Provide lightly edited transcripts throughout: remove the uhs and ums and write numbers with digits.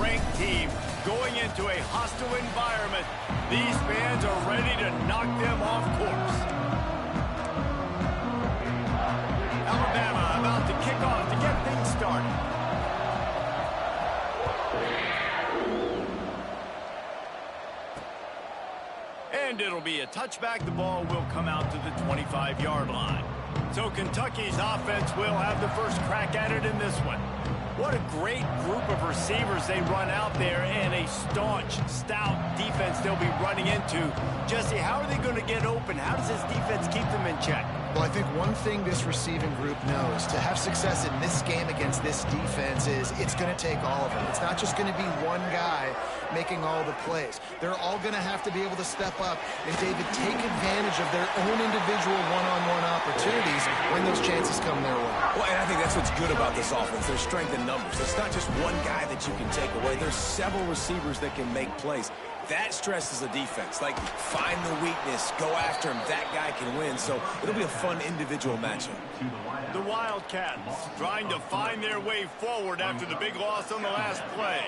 top-ranked team going into a hostile environment. These fans are ready to knock them off course. Alabama about to kick off to get things started. And it'll be a touchback. The ball will come out to the 25-yard line. So Kentucky's offense will have the first crack at it in this one. What a great group of receivers they run out there, and a staunch, stout defense they'll be running into. Jesse, how are they going to get open? How does this defense keep them in check? Well, I think one thing this receiving group knows, to have success in this game against this defense, is it's going to take all of them. It's not just going to be one guy making all the plays. They're all going to have to be able to step up and, David, take advantage of their own individual one-on-one opportunities when those chances come their way. Well, and I think that's what's good about this offense. There's strength in numbers. It's not just one guy that you can take away. There's several receivers that can make plays. That stresses the defense. Like, find the weakness, go after him. That guy can win. So it'll be a fun individual matchup. The Wildcats trying to find their way forward after the big loss on the last play.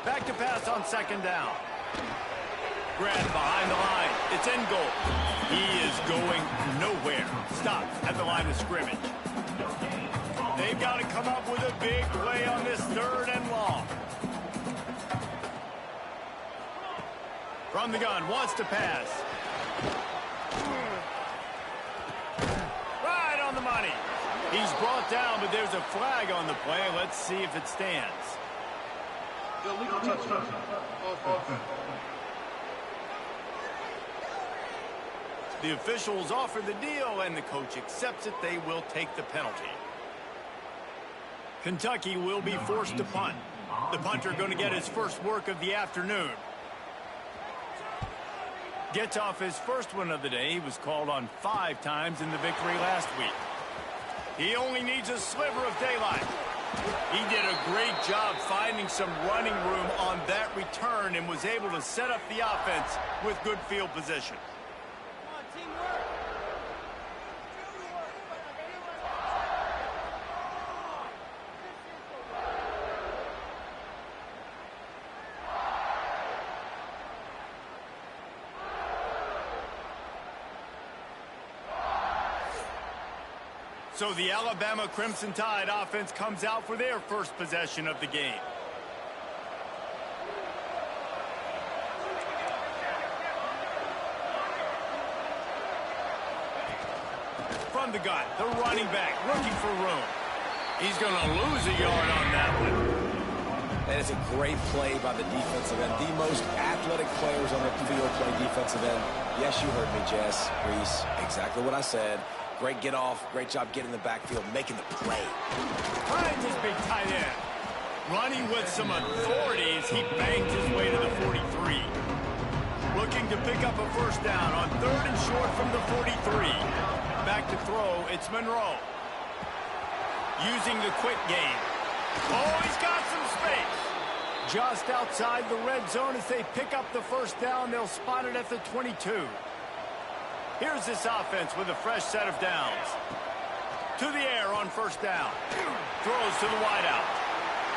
Back to pass on second down. Grant behind the line. It's in goal. He is going nowhere. Stop at the line of scrimmage. They've got to come up with a big play on this third and long. From the gun, wants to pass. Right on the money. He's brought down, but there's a flag on the play. Let's see if it stands. Illegal touchdown. Offense. The officials offer the deal, and the coach accepts it. They will take the penalty. Kentucky will be forced to punt. The punter going to get his first work of the afternoon. Gets off his first one of the day. He was called on 5 times in the victory last week. He only needs a sliver of daylight. He did a great job finding some running room on that return and was able to set up the offense with good field position. So the Alabama Crimson Tide offense comes out for their first possession of the game. From the gun, the running back looking for room. He's going to lose a yard on that one. And it's a great play by the defensive end. The most athletic players on the field play defensive end. Yes, you heard me, Jess, Reese. Exactly what I said. Great get off. Great job getting in the backfield, making the play. Finds his big tight end. Running with some authority as he bangs his way to the 43. Looking to pick up a first down on 3rd and short from the 43. Back to throw, it's Monroe. Using the quick game. Oh, he's got some space. Just outside the red zone as they pick up the first down. They'll spot it at the 22. Here's this offense with a fresh set of downs. To the air on first down. Throws to the wideout.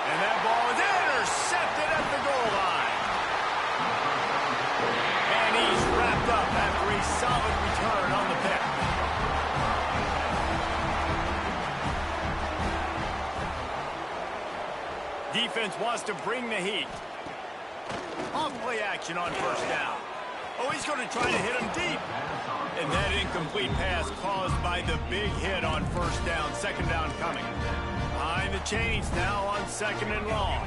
And that ball is intercepted at the goal line. And he's wrapped up after a solid return on the pick. Defense wants to bring the heat. Off play action on first down. Oh, he's going to try to hit him deep. And that incomplete pass caused by the big hit on first down. Second down coming. Behind the chains now on 2nd and long.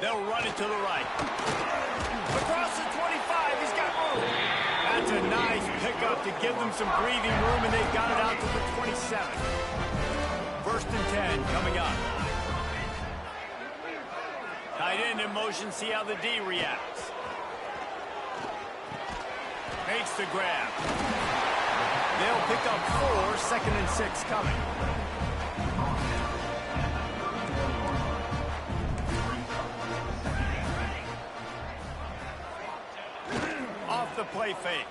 They'll run it to the right. Across the 25, he's got room. That's a nice pickup to give them some breathing room, and they've got it out to the 27. 1st and 10 coming up. Tight end in motion, see how the D reacts. Makes the grab. They'll pick up 4, 2nd and 6 coming. Off the play fake.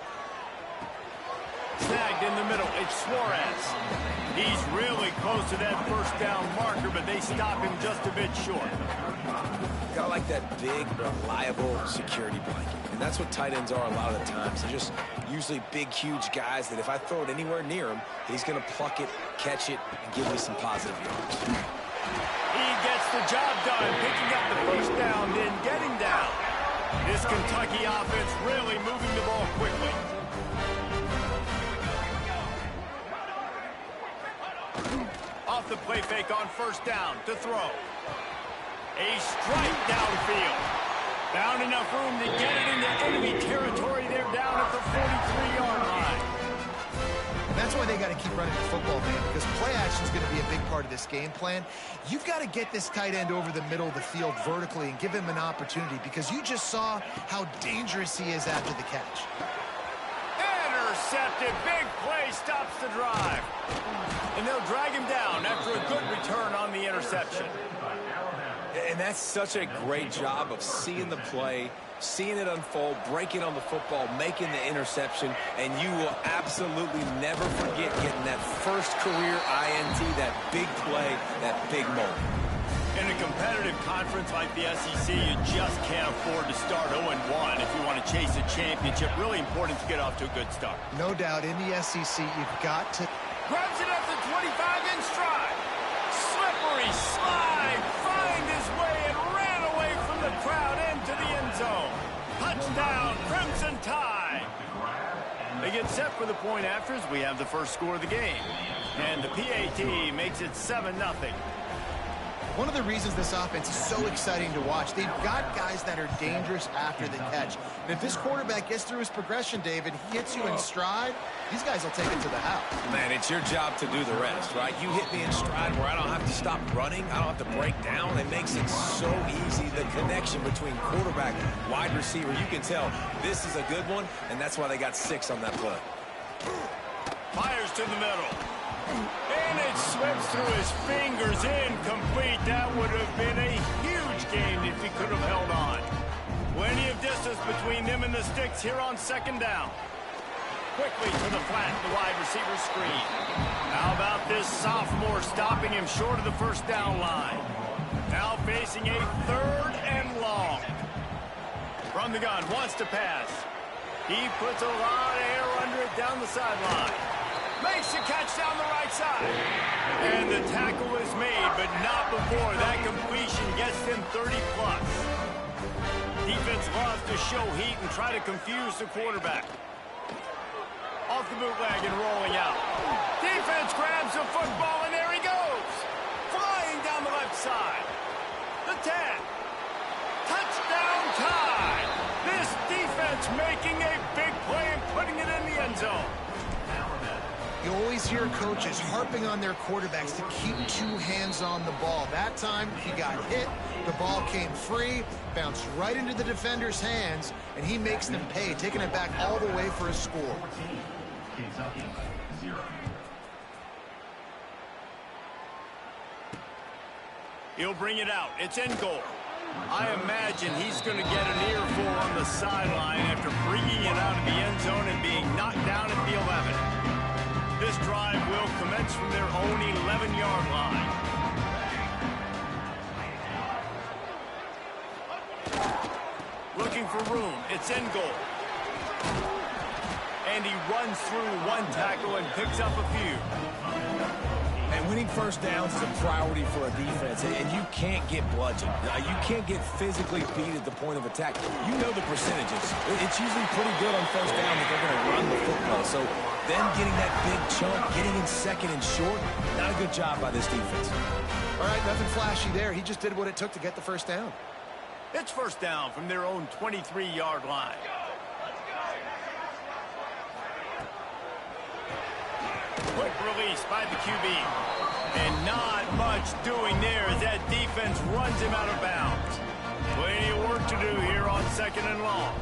Snagged in the middle. It's Suarez. He's really close to that first down marker, but they stop him just a bit short. Got like that big, reliable security blanket. And that's what tight ends are a lot of the times. They're just usually big, huge guys that if I throw it anywhere near him, he's going to pluck it, catch it, and give me some positive yards. He gets the job done, picking up the first down, then getting down. This Kentucky offense really moving the ball quickly. Off the play fake on first down to throw. A strike downfield. Found enough room to get it into enemy territory. They're down at the 43-yard line. And that's why they got to keep running the football, man, because play action is going to be a big part of this game plan. You've got to get this tight end over the middle of the field vertically and give him an opportunity, because you just saw how dangerous he is after the catch. Intercepted. Big play stops the drive. And they'll drag him down after a good return on the interception. And that's such a great job of seeing the play, seeing it unfold, breaking on the football, making the interception, and you will absolutely never forget getting that first career INT, that big play, that big moment. In a competitive conference like the SEC, you just can't afford to start 0-1 if you want to chase a championship. Really important to get off to a good start. No doubt, in the SEC, you've got to... Grabs it up the 25 in stride. Slippery slide. Find his way and ran away from the crowd into the end zone. Touchdown, Crimson Tide. They get set for the point afters. We have the first score of the game. And the PAT makes it 7-0. One of the reasons this offense is so exciting to watch, they've got guys that are dangerous after the catch. And if this quarterback gets through his progression, David, he hits you in stride, these guys will take it to the house. Man, it's your job to do the rest, right? You hit me in stride where I don't have to stop running. I don't have to break down. It makes it so easy. The connection between quarterback, wide receiver, you can tell this is a good one, and that's why they got 6 on that play. Fires to the middle. And it slips through his fingers, incomplete. That would have been a huge gain if he could have held on. Plenty of distance between them and the sticks here on second down. Quickly to the flat, the wide receiver screen. How about this sophomore stopping him short of the first down line? Now facing a 3rd and long. From the gun, wants to pass. He puts a lot of air under it down the sideline. Makes the catch down the right side. And the tackle is made, but not before that completion gets them 30-plus. Defense loves to show heat and try to confuse the quarterback. Off the bootleg and rolling out. Defense grabs the football, and there he goes. Flying down the left side. The 10. Touchdown Tide. This defense making a big play and putting it in the end zone. You always hear coaches harping on their quarterbacks to keep 2 hands on the ball. That time, he got hit, the ball came free, bounced right into the defender's hands, and he makes them pay, taking it back all the way for a score. He'll bring it out. It's in goal. I imagine he's going to get an earful on the sideline after bringing it out of the end zone and being knocked down at the 11. This drive will commence from their own 11-yard line. Looking for room. It's in goal. And he runs through 1 tackle and picks up a few. And winning first downs is a priority for a defense, and you can't get bludgeoned. You can't get physically beat at the point of attack. You know the percentages. It's usually pretty good on first down that they're going to run the football. So them getting that big chunk, getting in second and short, not a good job by this defense. All right, nothing flashy there. He just did what it took to get the first down. It's first down from their own 23-yard line. Quick release by the QB. And not much doing there as that defense runs him out of bounds. Plenty of work to do here on second and long.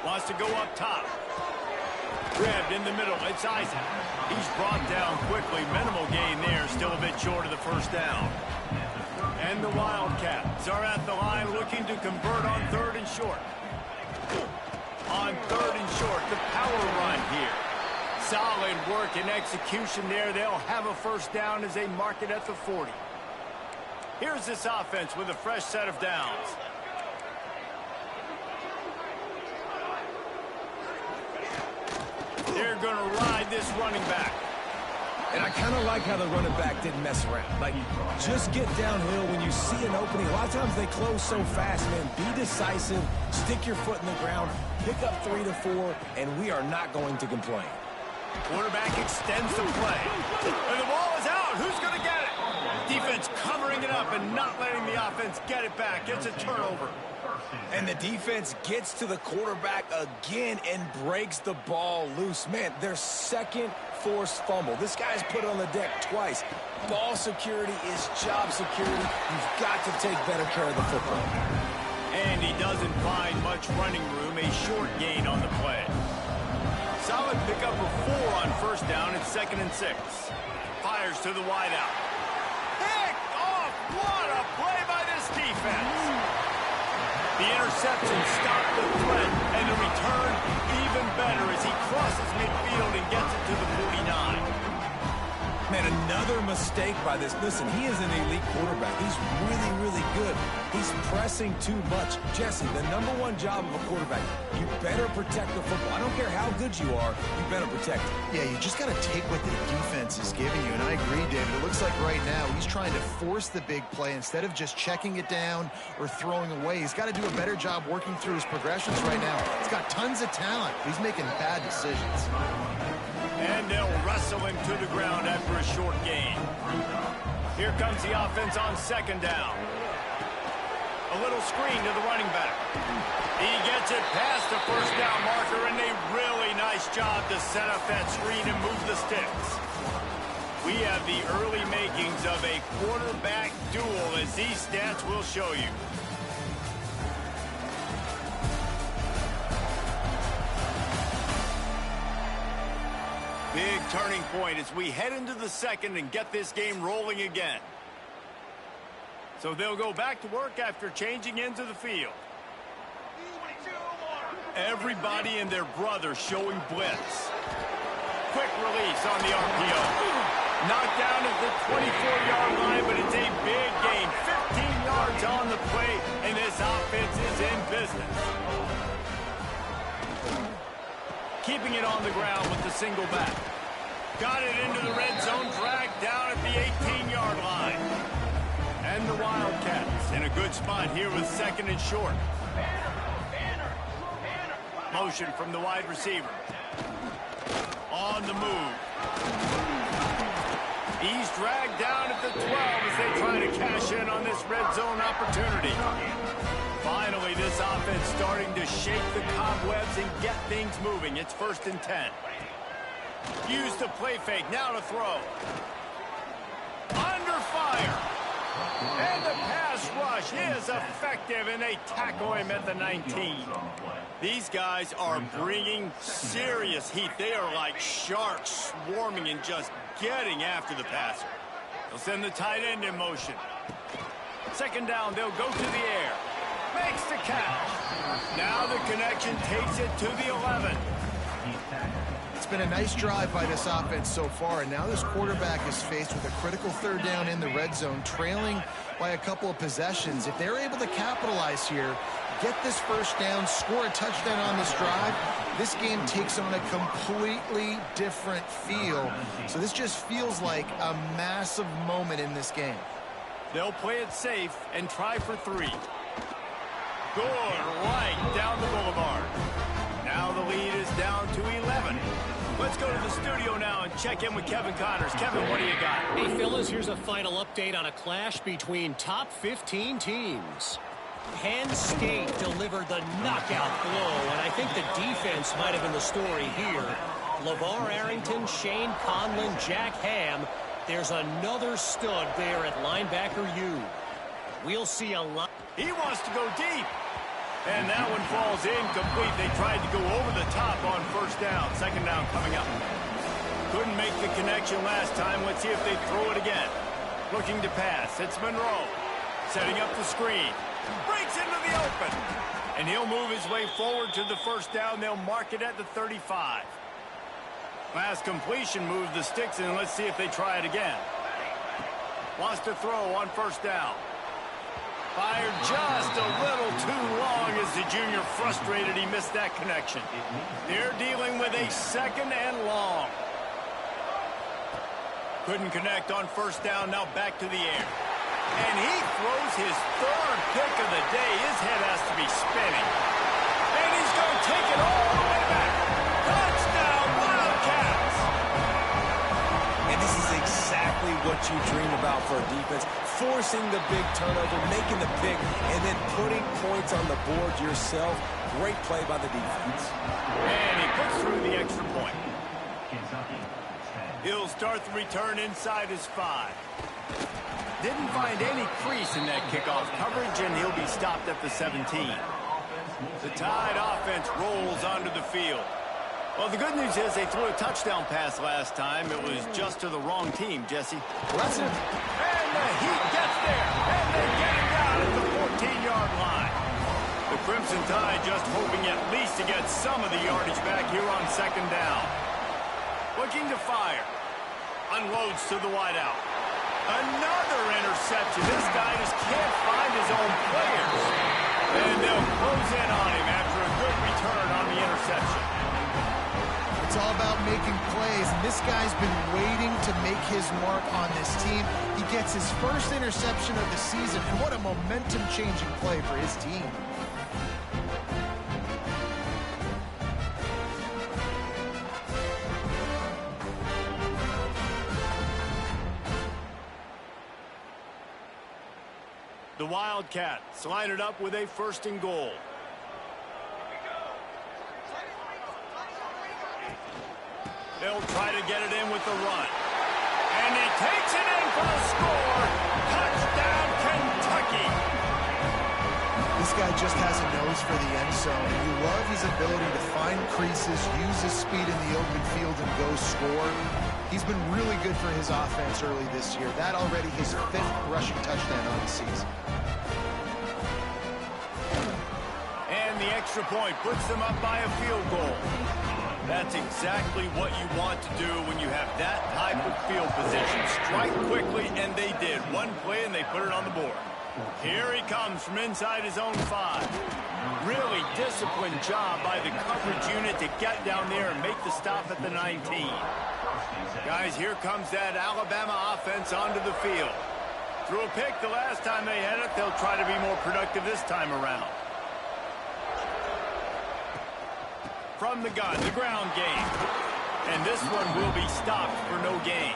Wants to go up top. Grabbed in the middle. It's Isaac. He's brought down quickly. Minimal gain there. Still a bit short of the first down. And the Wildcats are at the line looking to convert on 3rd and short. On 3rd and short, the power run here. Solid work and execution there. They'll have a first down as they mark it at the 40. Here's this offense with a fresh set of downs. They're going to ride this running back. And I kind of like how the running back didn't mess around. Like, just get downhill when you see an opening. A lot of times they close so fast, man. Be decisive, stick your foot in the ground, pick up 3 to 4, and we are not going to complain. Quarterback extends the play. And the ball is out. Who's going to get it? Defense covering it up and not letting the offense get it back. It's a turnover. And the defense gets to the quarterback again and breaks the ball loose. Man, their second forced fumble. This guy's put it on the deck twice. Ball security is job security. You've got to take better care of the football. And he doesn't find much running room. A short gain on the play. Solid pickup of 4 on first down at 2nd and 6. Fires to the wideout. Picked off! What a play by this defense! The interception stopped the threat, and the return even better as he crosses midfield and gets it to the 49. Man, another mistake by this. Listen, he is an elite quarterback. He's really, really good. He's pressing too much. Jesse, the #1 job of a quarterback, you better protect the football. I don't care how good you are, you better protect it. Yeah, you just got to take what the defense is giving you, and I agree, David. It looks like right now he's trying to force the big play instead of just checking it down or throwing away. He's got to do a better job working through his progressions right now. He's got tons of talent. He's making bad decisions. And they'll wrestle him to the ground after a short gain. Here comes the offense on 2nd down. A little screen to the running back. He gets it past the first down marker, and a really nice job to set up that screen and move the sticks. We have the early makings of a quarterback duel, as these stats will show you. Big turning point as we head into the 2nd and get this game rolling again. So they'll go back to work after changing into the field. Everybody and their brother showing blitz. Quick release on the RPO. Knocked down at the 24-yard line, but it's a big gain. 15 yards on the play, and this offense is in business. Keeping it on the ground with the single back. Got it into the red zone, dragged down at the 18-yard line. And the Wildcats in a good spot here with 2nd and short. Motion from the wide receiver. On the move. He's dragged down at the 12 as they try to cash in on this red zone opportunity. Finally, this offense starting to shake the cobwebs and get things moving. It's 1st and 10. Use the play fake. Now to throw. Under fire. And the pass rush is effective, and they tackle him at the 19. These guys are bringing serious heat. They are like sharks swarming and just getting after the passer. They'll send the tight end in motion. 2nd down, they'll go to the air. Makes the catch. Now the connection takes it to the 11. It's been a nice drive by this offense so far, and now this quarterback is faced with a critical 3rd down in the red zone, trailing by a couple of possessions. If they're able to capitalize here, get this first down, score a touchdown on this drive, this game takes on a completely different feel. So this just feels like a massive moment in this game. They'll play it safe and try for 3. Good, right down the boulevard. Now the lead is down to 11. Let's go to the studio now and check in with Kevin Connors. Kevin, what do you got? Hey, fellas, here's a final update on a clash between top 15 teams. Penn State delivered the knockout blow, and I think the defense might have been the story here. LeVar Arrington, Shane Conlon, Jack Ham. There's another stud there at linebacker U. We'll see a lot. He wants to go deep. And that one falls incomplete. They tried to go over the top on first down. 2nd down coming up. Couldn't make the connection last time. Let's see if they throw it again. Looking to pass. It's Monroe. Setting up the screen. Breaks into the open. And he'll move his way forward to the first down. They'll mark it at the 35. Last completion moved the sticks in. Let's see if they try it again. Wants to throw on first down. Fired just a little too long as the junior frustrated. He missed that connection. They're dealing with a second and long. Couldn't connect on first down. Now back to the air. And he throws his third pick of the day. His head has to be spinning. And he's going to take it all the way back. Touchdown, Wildcats! And this is exactly what you dream about for a defense. Forcing the big turnover, making the pick, and then putting points on the board yourself. Great play by the defense. And he puts through the extra point. He'll start the return inside his 5. Didn't find any crease in that kickoff coverage, and he'll be stopped at the 17. The Tide offense rolls onto the field. Well, the good news is they threw a touchdown pass last time. It was just to the wrong team, Jesse. Well, that's it. And the Heat gets there, and they get him down at the 14-yard line. The Crimson Tide just hoping at least to get some of the yardage back here on second down. Looking to fire. Unloads to the wideout. Another interception. This guy just can't find his own players. And they'll close in on him after a good return on the interception. It's all about making plays, and this guy's been waiting to make his mark on this team. He gets his first interception of the season, and what a momentum-changing play for his team. The Wildcats line it up with a first and goal. They'll try to get it in with the run. And he takes it in for a score. Touchdown, Kentucky. This guy just has a nose for the end zone, and you love his ability to find creases, use his speed in the open field, and go score. He's been really good for his offense early this year. That already his 5th rushing touchdown on the season. And the extra point puts them up by a field goal. That's exactly what you want to do when you have that type of field position. Strike quickly, and they did. One play, and they put it on the board. Here he comes from inside his own 5. Really disciplined job by the coverage unit to get down there and make the stop at the 19. Guys, here comes that Alabama offense onto the field. Threw a pick the last time they had it. They'll try to be more productive this time around. From the gun, the ground game. And this one will be stopped for no gain.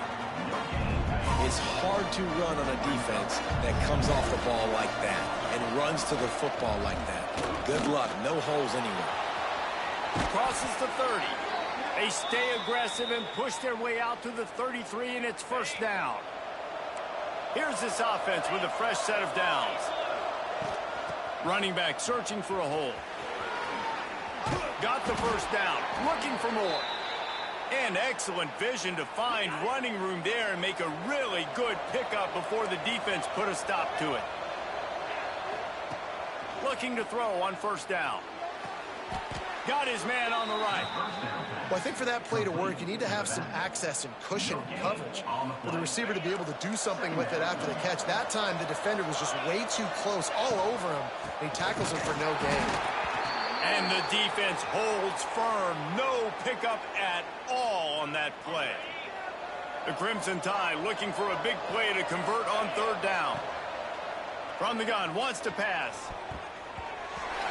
It's hard to run on a defense that comes off the ball like that and runs to the football like that. Good luck. No holes anywhere. Crosses the 30. They stay aggressive and push their way out to the 33, and it's first down. Here's this offense with a fresh set of downs. Running back searching for a hole. Got the first down, looking for more. And excellent vision to find running room there and make a really good pickup before the defense put a stop to it. Looking to throw on first down. Got his man on the right. Well, I think for that play to work, you need to have some access and cushion and coverage for the receiver to be able to do something with it after the catch. That time, the defender was just way too close, all over him, and he tackles him for no gain. And the defense holds firm. No pickup at all on that play. The Crimson Tide looking for a big play to convert on third down. From the gun, wants to pass.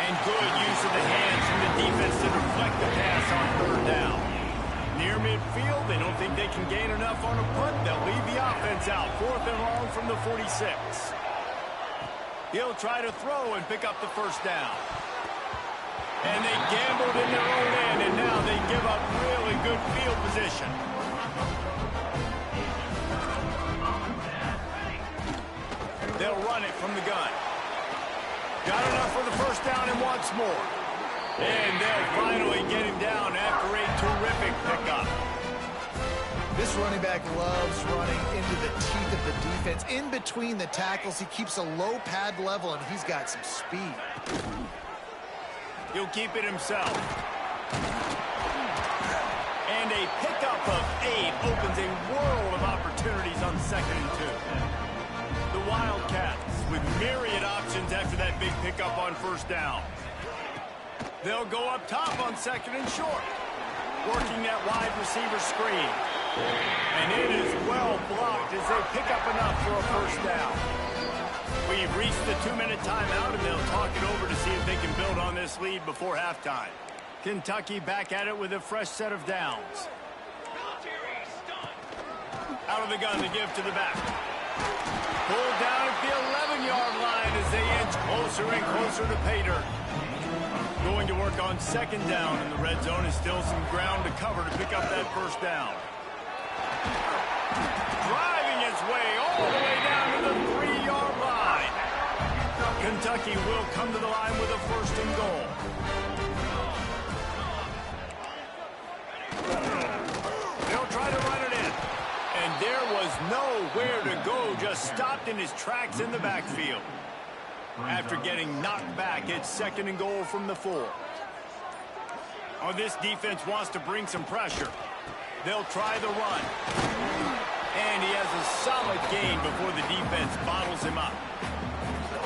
And good use of the hands from the defense to deflect the pass on third down. Near midfield, they don't think they can gain enough on a punt. They'll leave the offense out. 4th and long from the 46. He'll try to throw and pick up the first down. And they gambled in their own end, and now they give up really good field position. They'll run it from the gun. Got enough for the first down and wants more. And they'll finally get him down after a terrific pickup. This running back loves running into the teeth of the defense. In between the tackles, he keeps a low pad level, and he's got some speed. He'll keep it himself. And a pickup of 8 opens a world of opportunities on 2nd and 2. The Wildcats with myriad options after that big pickup on 1st down. They'll go up top on 2nd and short, working that wide receiver screen. And it is well blocked as they pick up enough for a 1st down. We've reached the 2-minute timeout, and they'll talk it over to see if they can build on this lead before halftime. Kentucky back at it with a fresh set of downs. Out of the gun to give to the back. Pulled down at the 11-yard line as they inch closer and closer to pay dirt. Going to work on 2nd down, and the red zone is still some ground to cover to pick up that 1st down. Driving its way all the way down to the 3-yard line. Kentucky will come to the line with a 1st and goal. They'll try to run it in. And there was nowhere to go, just stopped in his tracks in the backfield. After getting knocked back, it's 2nd and goal from the 4. Oh, this defense wants to bring some pressure. They'll try the run. And he has a solid gain before the defense bottles him up.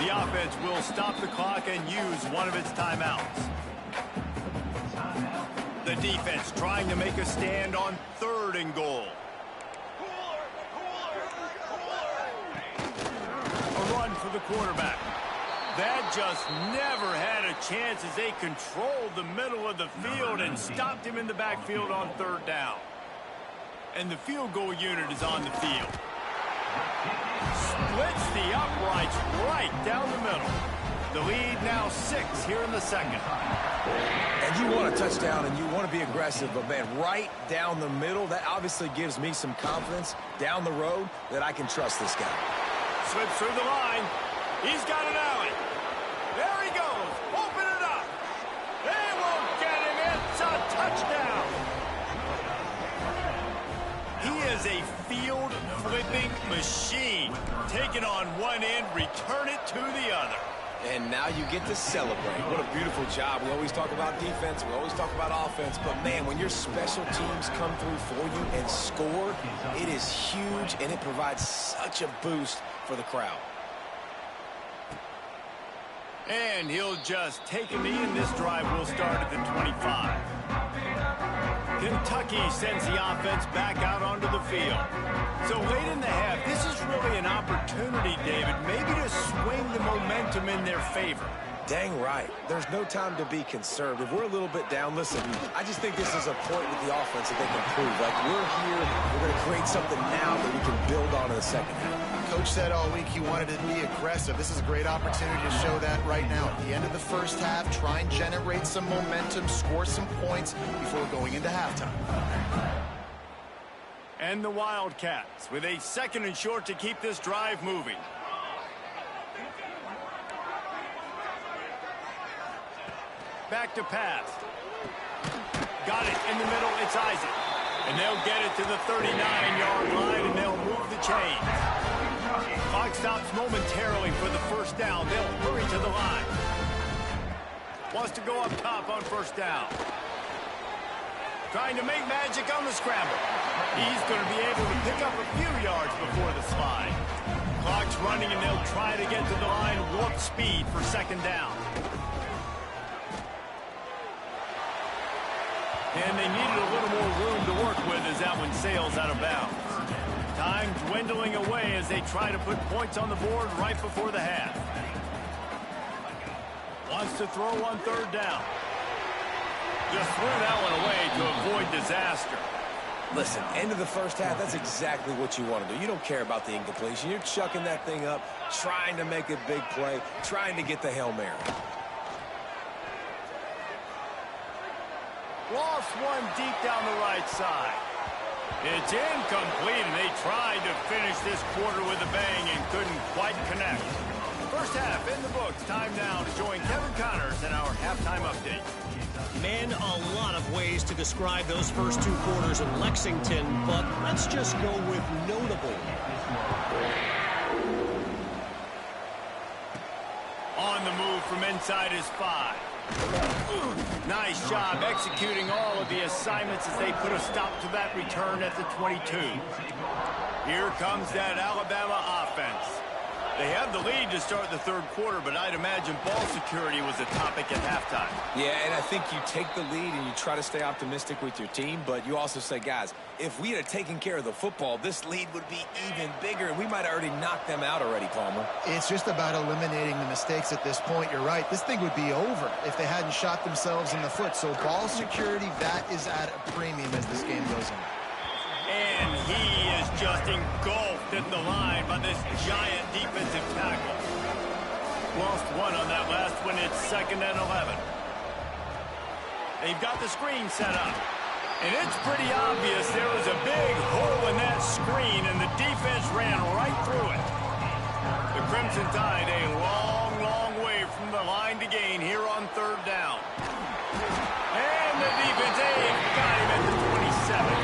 The offense will stop the clock and use one of its timeouts. The defense trying to make a stand on 3rd and goal. A run for the quarterback. That just never had a chance as they controlled the middle of the field and stopped him in the backfield on 3rd down. And the field goal unit is on the field. Splits the uprights right down the middle. The lead now 6 here in the 2nd. And you want a touchdown and you want to be aggressive, but man, right down the middle, that obviously gives me some confidence down the road that I can trust this guy. Slips through the line. He's got an alley. There he goes. Open it up. They won't get him. It's a touchdown. He is a field-flipping machine. Take it on one end, return it to the other. And now you get to celebrate. What a beautiful job. We always talk about defense. We always talk about offense. But, man, when your special teams come through for you and score, it is huge, and it provides such a boost for the crowd. And he'll just take a knee, and this drive will start at the 25. Kentucky sends the offense back out onto the field. So late in the half, this is really an opportunity, David, maybe to swing the momentum in their favor. Dang right. There's no time to be conservative. We're a little bit down. Listen, I just think this is a point with the offense that they can prove. Like, we're here, we're going to create something now that we can build on in the 2nd half. Coach said all week he wanted to be aggressive. This is a great opportunity to show that right now. At the end of the 1st half, try and generate some momentum, score some points before going into halftime. And the Wildcats with a 2nd and short to keep this drive moving. Back to pass. Got it in the middle. It's Isaac. And they'll get it to the 39-yard line, and they'll move the chains. Clock stops momentarily for the 1st down. They'll hurry to the line. Wants to go up top on 1st down. Trying to make magic on the scramble. He's going to be able to pick up a few yards before the slide. Clock's running, and they'll try to get to the line warp speed for 2nd down. And they needed a little more room to work with as that one sails out of bounds. Time dwindling away as they try to put points on the board right before the half. Wants to throw on 3rd down. Just threw that one away to avoid disaster. Listen, end of the 1st half, that's exactly what you want to do. You don't care about the incompletion. You're chucking that thing up, trying to make a big play, trying to get the Hail Mary. Lost one deep down the right side. It's incomplete, and they tried to finish this quarter with a bang and couldn't quite connect. 1st half in the books. Time now to join Kevin Connors in our halftime update. Man, a lot of ways to describe those first 2 quarters in Lexington, but let's just go with notable. On the move from inside his 5. Nice job executing all of the assignments as they put a stop to that return at the 22. Here comes that Alabama offense. They have the lead to start the third quarter, but I'd imagine ball security was a topic at halftime. Yeah, and I think you take the lead and you try to stay optimistic with your team, but you also say, guys, if we had taken care of the football, this lead would be even bigger, and we might have already knocked them out already, Palmer. It's just about eliminating the mistakes at this point. You're right. This thing would be over if they hadn't shot themselves in the foot. So ball security, that is at a premium as this game goes on. And he is just engulfed at the line by this giant defensive tackle. Lost one on that last one. It's 2nd and 11. They've got the screen set up. And it's pretty obvious there was a big hole in that screen, and the defense ran right through it. The Crimson Tide a long, long way from the line to gain here on 3rd down. And the defense got him at the 27.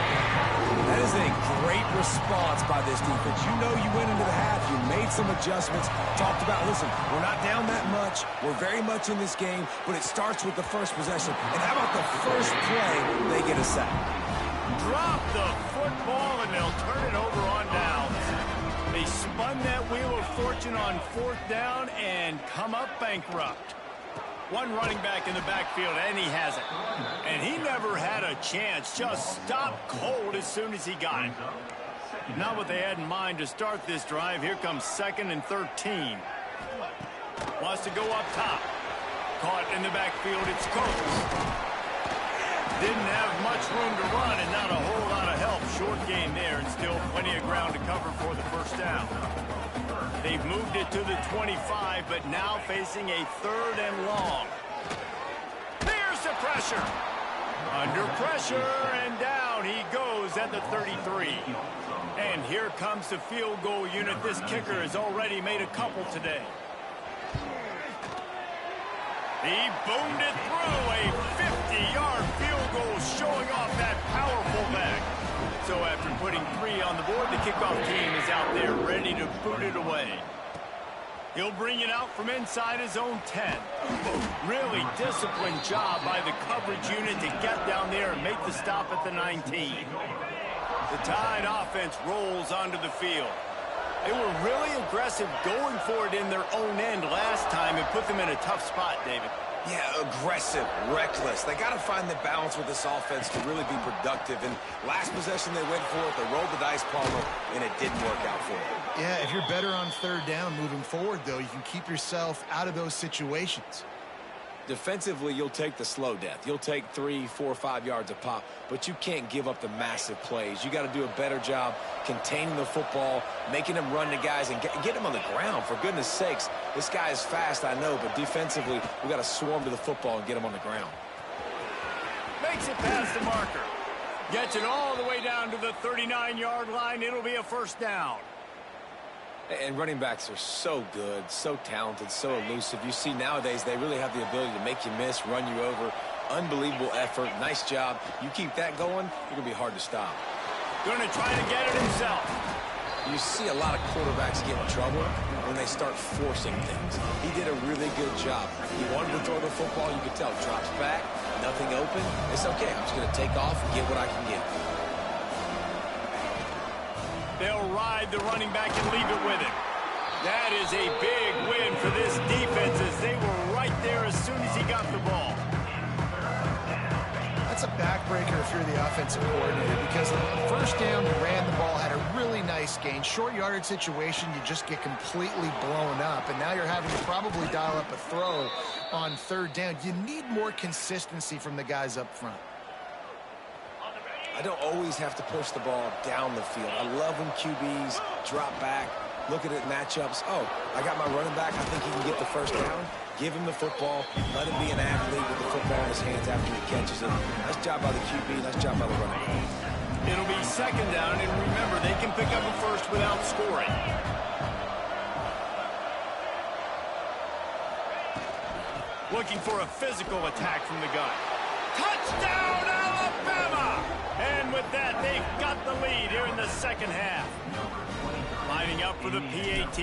That is a great response by this defense. You know you went into the half, you made some adjustments, talked about, listen, we're not down that much, we're very much in this game, but it starts with the first possession. And how about the first play, they get a sack? Drop the football, and they'll turn it over on downs. They spun that wheel of fortune on 4th down and come up bankrupt. One running back in the backfield, and he has it. And he never had a chance. Just stopped cold as soon as he got it. Not what they had in mind to start this drive. Here comes 2nd and 13. Wants to go up top. Caught in the backfield. It's Coates. Didn't have much room to run and not a whole lot of help. Short game there, and still plenty of ground to cover for the first down. They've moved it to the 25, but now facing a 3rd and long. There's the pressure. Under pressure, and down he goes at the 33. And here comes the field goal unit. This kicker has already made a couple today. He boomed it through, a 50-yard field goal showing off that powerful leg. So after putting 3 on the board, the kickoff team is out there ready to boot it away. He'll bring it out from inside his own 10. Really disciplined job by the coverage unit to get down there and make the stop at the 19. The Tide offense rolls onto the field. They were really aggressive going for it in their own end last time and put them in a tough spot, David. Yeah, aggressive, reckless. They got to find the balance with this offense to really be productive. And last possession they went for it, they rolled the dice, Palmer, and it didn't work out for them. Yeah, if you're better on 3rd down moving forward, though, you can keep yourself out of those situations. Defensively, you'll take the slow death. You'll take 3, 4, 5 yards a pop, but you can't give up the massive plays. You got to do a better job containing the football, making them run to guys, and get them on the ground. For goodness sakes, this guy is fast, I know, but defensively, we got to swarm to the football and get him on the ground. Makes it past the marker. Gets it all the way down to the 39-yard line. It'll be a 1st down. And running backs are so good, so talented, so elusive. You see nowadays they really have the ability to make you miss, run you over. Unbelievable effort. Nice job. You keep that going, you're going to be hard to stop. Going to try to get it himself. You see a lot of quarterbacks get in trouble when they start forcing things. He did a really good job. He wanted to throw the football. You could tell. Drops back, nothing open. It's okay. I'm just going to take off and get what I can get. They'll ride the running back and leave it with him. That is a big win for this defense as they were right there as soon as he got the ball. That's a backbreaker if you're the offensive coordinator, because on 1st down, you ran the ball, had a really nice gain. Short yardage situation, you just get completely blown up, and now you're having to probably dial up a throw on 3rd down. You need more consistency from the guys up front. I don't always have to push the ball down the field. I love when QBs drop back, look at it, matchups. Oh, I got my running back. I think he can get the 1st down. Give him the football. Let him be an athlete with the football in his hands after he catches it. Nice job by the QB. Nice job by the running back. It'll be 2nd down, and remember, they can pick up a 1st without scoring. Looking for a physical attack from the gun. Touchdown, Alabama! And with that, they've got the lead here in the 2nd half. Lining up for the PAT.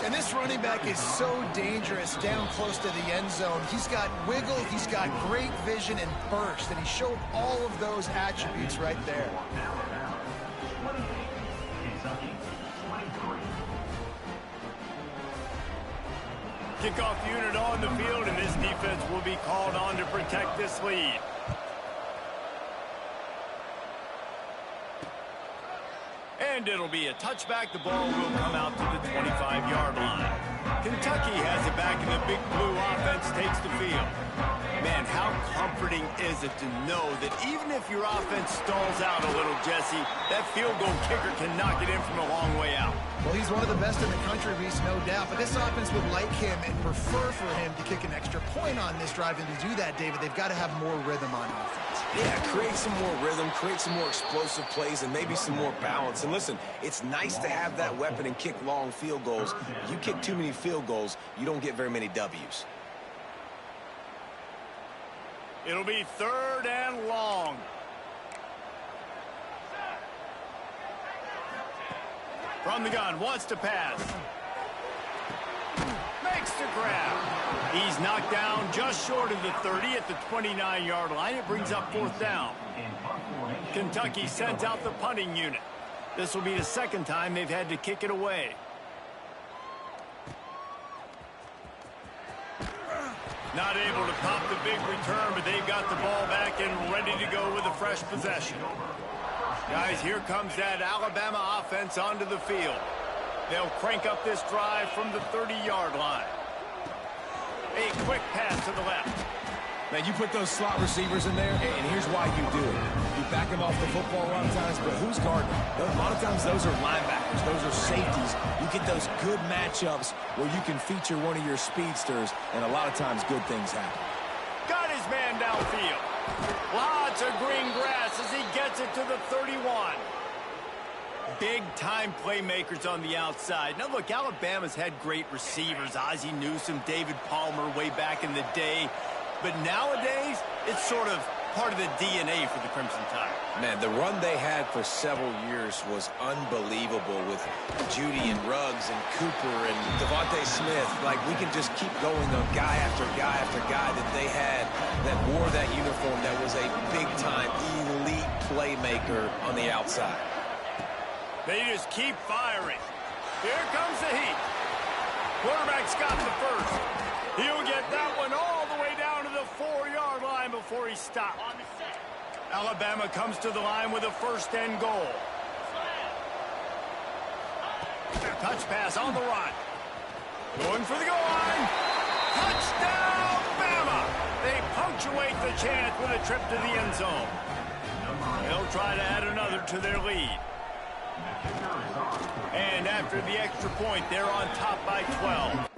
And this running back is so dangerous down close to the end zone. He's got wiggle, he's got great vision and burst, and he showed all of those attributes right there. Kickoff unit on the field, and this defense will be called on to protect this lead. And it'll be a touchback. The ball will come out to the 25-yard line. Kentucky has it back, and the Big Blue offense takes the field. Man, how comforting is it to know that even if your offense stalls out a little, Jesse, that field goal kicker can knock it in from a long way out. Well, he's one of the best in the country, Reese, no doubt. But this offense would like him and prefer for him to kick an extra point on this drive. And to do that, David, they've got to have more rhythm on offense. Yeah, create some more rhythm, create some more explosive plays, and maybe some more balance. And listen, it's nice to have that weapon and kick long field goals. You kick too many field goals, you don't get very many W's. It'll be 3rd and long. From the gun, wants to pass. Makes the grab. He's knocked down just short of the 30 at the 29-yard line. It brings up 4th down. Kentucky sends out the punting unit. This will be the 2nd time they've had to kick it away. Not able to pop the big return, but they've got the ball back and ready to go with a fresh possession. Guys, here comes that Alabama offense onto the field. They'll crank up this drive from the 30-yard line. A quick pass to the left. Man, you put those slot receivers in there, and here's why you do it. You back them off the football a lot of times, but who's guarding them? A lot of times those are linebackers. Those are safeties. You get those good matchups where you can feature one of your speedsters, and a lot of times good things happen. Got his man downfield. Lots of green grass as he gets it to the 31. Big-time playmakers on the outside. Now, look, Alabama's had great receivers. Ozzie Newsome, David Palmer way back in the day. But nowadays, it's sort of part of the DNA for the Crimson Tide. Man, the run they had for several years was unbelievable with Judy and Ruggs and Cooper and Devontae Smith. Like, we can just keep going on guy after guy after guy that they had that wore that uniform that was a big-time elite playmaker on the outside. They just keep firing. Here comes the heat. Quarterback's got the first. He'll get that one all the way down to the 4-yard line before he stopped. Alabama comes to the line with a 1st and goal. Touch pass on the run. Going for the goal line. Touchdown, Bama! They punctuate the chance with a trip to the end zone. They'll try to add another to their lead. And after the extra point, they're on top by 12.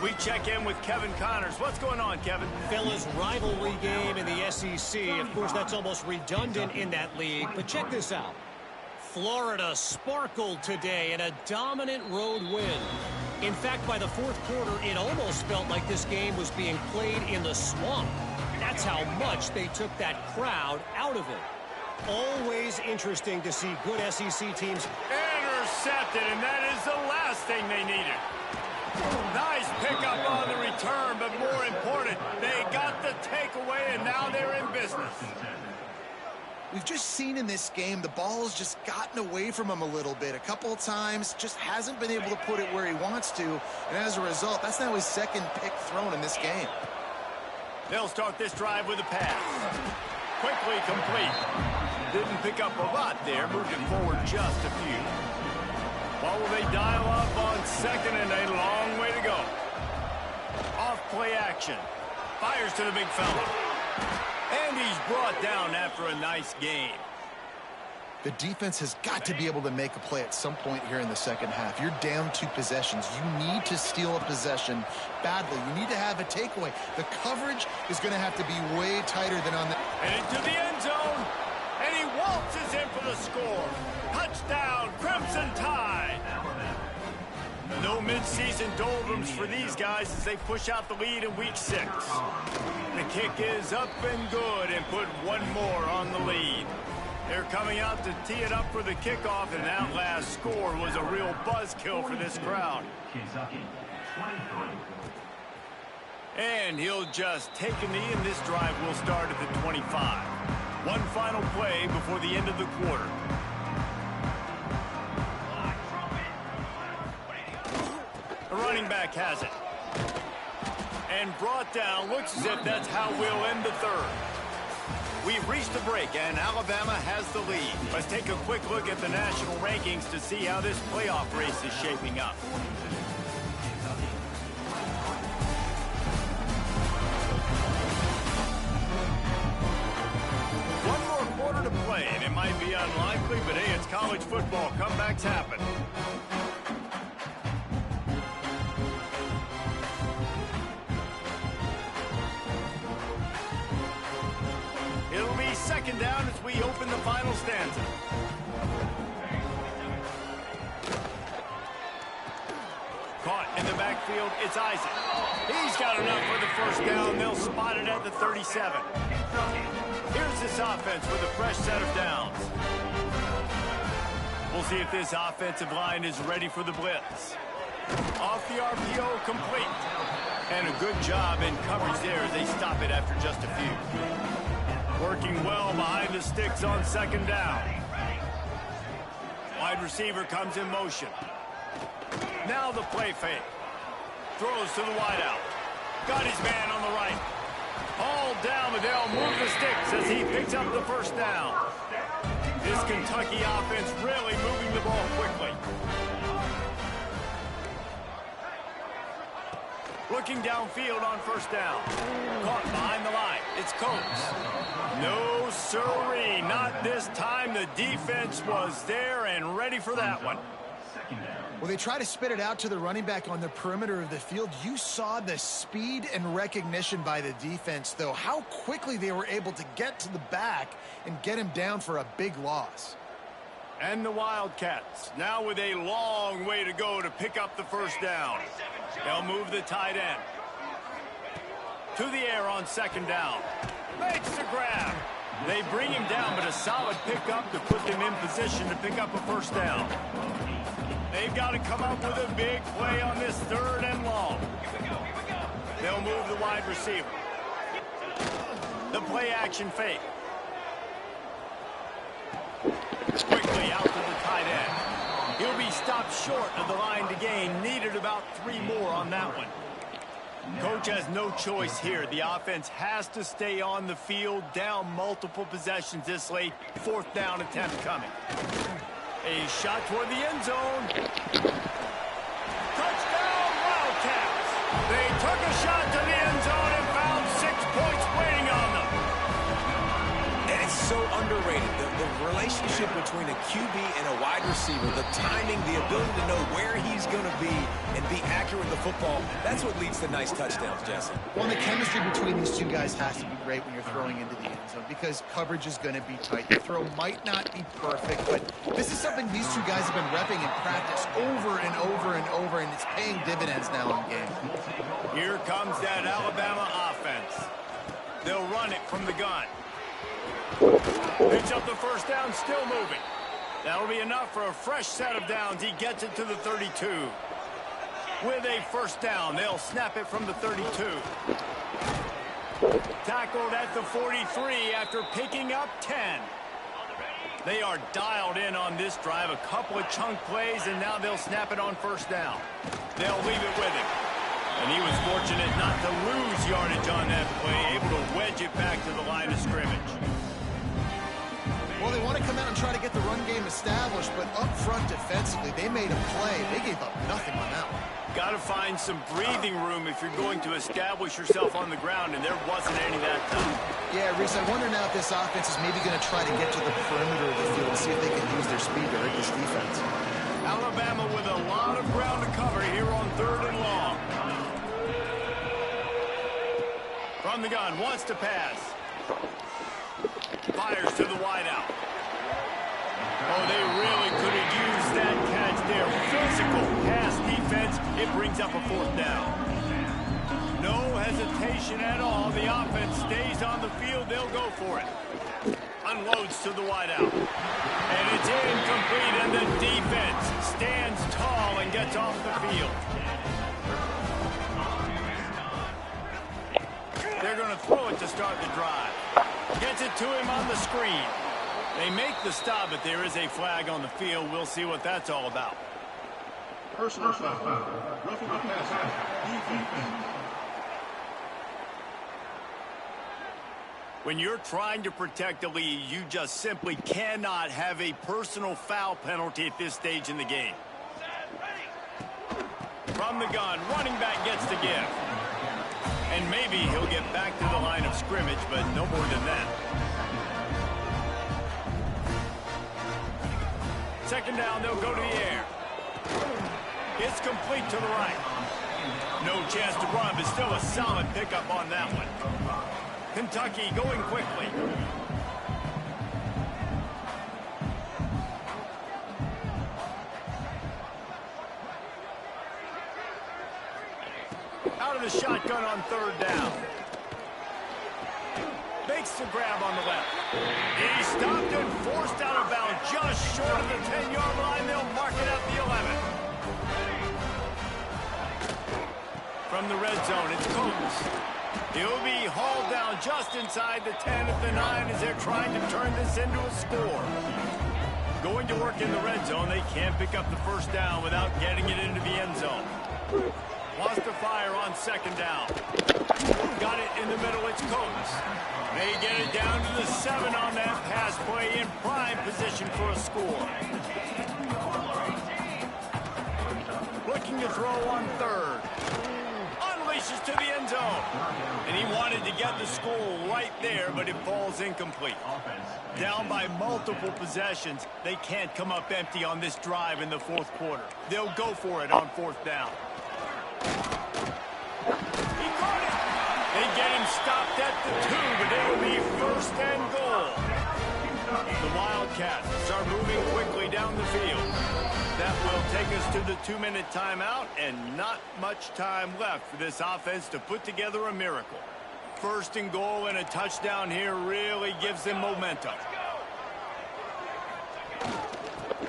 We check in with Kevin Connors. What's going on, Kevin? Fellas, rivalry game in the SEC. Of course, that's almost redundant in that league. But check this out. Florida sparkled today in a dominant road win. In fact, by the 4th quarter, it almost felt like this game was being played in the swamp. That's how much they took that crowd out of it. Always interesting to see good SEC teams. Intercepted, and that is the last thing they needed. Nice pickup on the return, but more important, they got the takeaway, and now they're in business. We've just seen in this game the ball's just gotten away from him a little bit. A couple of times, just hasn't been able to put it where he wants to. And as a result, that's now his 2nd pick thrown in this game. They'll start this drive with a pass. Quickly complete. Didn't pick up a lot there, moved it forward just a few. What will they dial up on 2nd and a long way to go? Off play action. Fires to the big fella. And he's brought down after a nice game. The defense has got to be able to make a play at some point here in the 2nd half. You're down 2 possessions. You need to steal a possession badly. You need to have a takeaway. The coverage is going to have to be way tighter than on the... And into the end zone. And he waltzes in for the score. Touchdown, Crimson Tide. No mid-season doldrums for these guys as they push out the lead in week 6. The kick is up and good and put one more on the lead. They're coming out to tee it up for the kickoff, and that last score was a real buzzkill for this crowd. And he'll just take a knee, and this drive will start at the 25. One final play before the end of the quarter. The running back has it. And brought down. Looks as if that's how we'll end the third. We've reached a break, and Alabama has the lead. Let's take a quick look at the national rankings to see how this playoff race is shaping up. One more quarter to play, and it might be unlikely, but hey, it's college football. Comebacks happen. It'll be second down as we open the final stanza. Caught in the backfield, it's Isaac. He's got enough for the first down. They'll spot it at the 37. Here's this offense with a fresh set of downs. We'll see if this offensive line is ready for the blitz. Off the RPO, complete. And a good job in coverage there as they stop it after just a few. Working well behind the sticks on second down. Wide receiver comes in motion. Now the play fake. Throws to the wideout. Got his man on the right. All down, but they'll move the sticks as he picks up the first down. This Kentucky offense really moving the ball quickly. Looking downfield on first down. Caught behind the line. It's Coates. No, sirree. Not this time. The defense was there and ready for that one. Well, they try to spit it out to the running back on the perimeter of the field. You saw the speed and recognition by the defense, though. How quickly they were able to get to the back and get him down for a big loss. And the Wildcats, now with a long way to go to pick up the first down. They'll move the tight end. To the air on second down. Makes the grab. They bring him down, but a solid pickup to put them in position to pick up a first down. They've got to come up with a big play on this third and long. They'll move the wide receiver. The play action fake. Quickly out to the tight end. He'll be stopped short of the line to gain. Needed about 3 more on that one. Coach has no choice here. The offense has to stay on the field, down multiple possessions this late. Fourth down attempt coming. A shot toward the end zone. Touchdown, Wildcats. They took a shot to the end zone and found 6 points waiting on them. And it's so underrated. The relationship between a QB and a wide receiver, the timing, the ability to know where he's going to be and be accurate with the football, that's what leads to nice touchdowns, Jesse. Well, the chemistry between these two guys has to be great when you're throwing into the end zone because coverage is going to be tight. The throw might not be perfect, but this is something these two guys have been repping in practice over and over and over, and it's paying dividends now in game. Here comes that Alabama offense. They'll run it from the gun. Picks up the first down, still moving. That'll be enough for a fresh set of downs. He gets it to the 32. With a first down, they'll snap it from the 32. Tackled at the 43 after picking up 10. They are dialed in on this drive. A couple of chunk plays, and now they'll snap it on first down. They'll leave it with him. And he was fortunate not to lose yardage on that play, able to wedge it back to the line of scrimmage. Well, they want to come out and try to get the run game established, but up front defensively, they made a play. They gave up nothing on that one. Got to find some breathing room if you're going to establish yourself on the ground, and there wasn't any that time. Yeah, Reese, I wonder now if this offense is maybe going to try to get to the perimeter of the field and see if they can use their speed to hurt this defense. Alabama with a lot of ground to cover here on third and long. From the gun, wants to pass. Fires to the wideout. Oh, they really could have used that catch there. Physical pass defense It brings up a fourth down. No hesitation at all. The offense stays on the field. They'll go for it. Unloads to the wideout. And it's incomplete, and the defense stands tall and gets off the field. They're going to throw it to start the drive. Gets it to him on the screen. They make the stop, but there is a flag on the field. We'll see what that's all about. Personal foul. Roughing the passer. Defense. When you're trying to protect a lead, you just simply cannot have a personal foul penalty at this stage in the game. From the gun, running back gets the give. And maybe he'll get back to the line of scrimmage, but no more than that. Second down, they'll go to the air. It's complete to the right. No chance to run, but still a solid pickup on that one. Kentucky going quickly. Out of the shotgun on third down. Makes the grab on the left. He stopped and forced out of bounds just short of the 10-yard line. They'll mark it at the 11. From the red zone, it's Coates. He'll be hauled down just inside the 10 at the 9 as they're trying to turn this into a score. Going to work in the red zone, they can't pick up the first down without getting it into the end zone. Wants to fire on second down. Got it in the middle, it's Coates. They get it down to the 7 on that pass play in prime position for a score. Looking to throw on third. Unleashes to the end zone. And he wanted to get the score right there, but it falls incomplete. Down by multiple possessions, they can't come up empty on this drive in the fourth quarter. They'll go for it on fourth down. He caught it. They get him stopped at the 2, but it'll be first and goal. The Wildcats start moving quickly down the field. That will take us to the 2-minute timeout, and not much time left for this offense to put together a miracle. First and goal and a touchdown here really gives them momentum.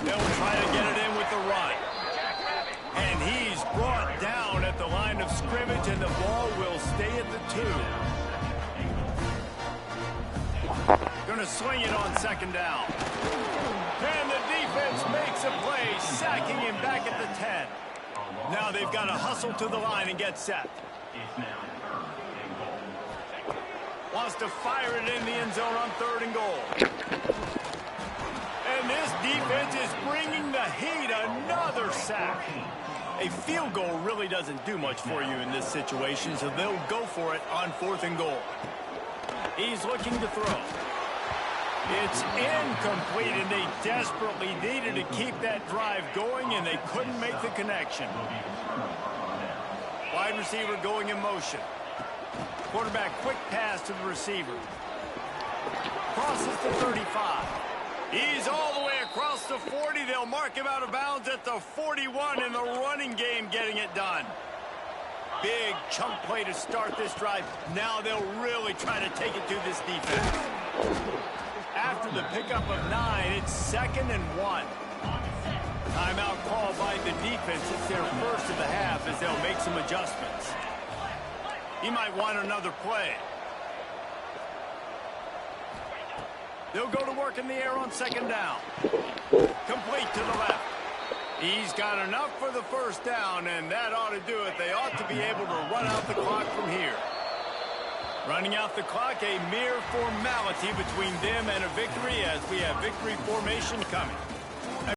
They'll try to get it in with the run. And he's brought down at the line of scrimmage, and the ball will stay at the 2. Going to swing it on second down. And the defense makes a play, sacking him back at the 10. Now they've got to hustle to the line and get set. Wants to fire it in the end zone on third and goal. And this defense is bringing the heat. Another sack. A field goal really doesn't do much for you in this situation, so they'll go for it on fourth and goal. He's looking to throw. It's incomplete, and they desperately needed to keep that drive going, and they couldn't make the connection. Wide receiver going in motion. Quarterback quick pass to the receiver. Crosses the 35. He's all the way across the 40. They'll mark him out of bounds at the 41 in the running game, getting it done. Big chunk play to start this drive. Now they'll really try to take it to this defense. After the pickup of 9, it's 2nd and 1. Timeout called by the defense. It's their first of the half as they'll make some adjustments. He might want another play. They'll go to work in the air on second down. Complete to the left. He's got enough for the first down, and that ought to do it. They ought to be able to run out the clock from here. Running out the clock, a mere formality between them and a victory as we have victory formation coming.